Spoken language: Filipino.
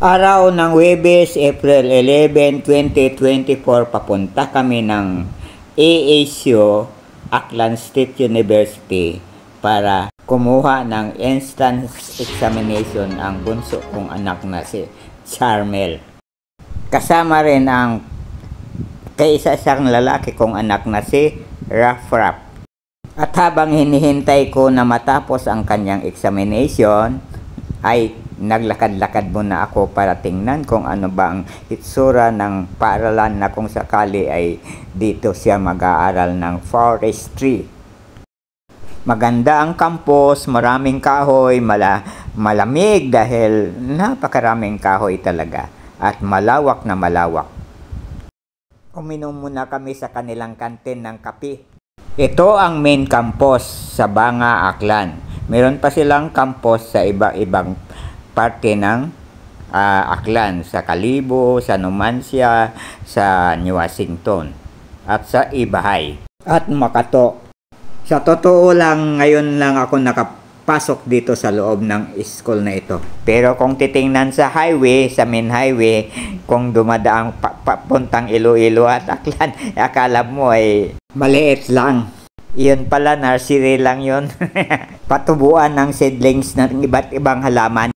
Araw ng Huwebes, April 11, 2024, papunta kami ng ASU, Aklan State University, para kumuha ng entrance examination ang bunso kong anak na si Charmel. Kasama rin ang kaisa-isang lalaki kong anak na si Rafraf. At habang hinihintay ko na matapos ang kanyang examination, ay naglakad-lakad muna ako para tingnan kung ano ba ang itsura ng paaralan na kung sakali ay dito siya mag-aaral ng forestry. Maganda ang campus, maraming kahoy, malamig dahil napakaraming kahoy talaga at malawak na malawak. Uminom muna kami sa kanilang kantin ng kape. Ito ang main campus sa Banga, Aklan. Meron pa silang campus sa iba-ibang parte ng Aklan, sa Kalibo, sa Numancia, sa New Washington, at sa Ibahay, at Makato. Sa totoo lang, ngayon lang ako nakapasok dito sa loob ng school na ito. Pero kung titingnan sa highway, sa main highway, kung dumadaang papuntang Iloilo at Aklan, akala mo ay maliit lang. Iyon pala, nursery lang yun. Patubuan ng seedlings ng iba't ibang halaman.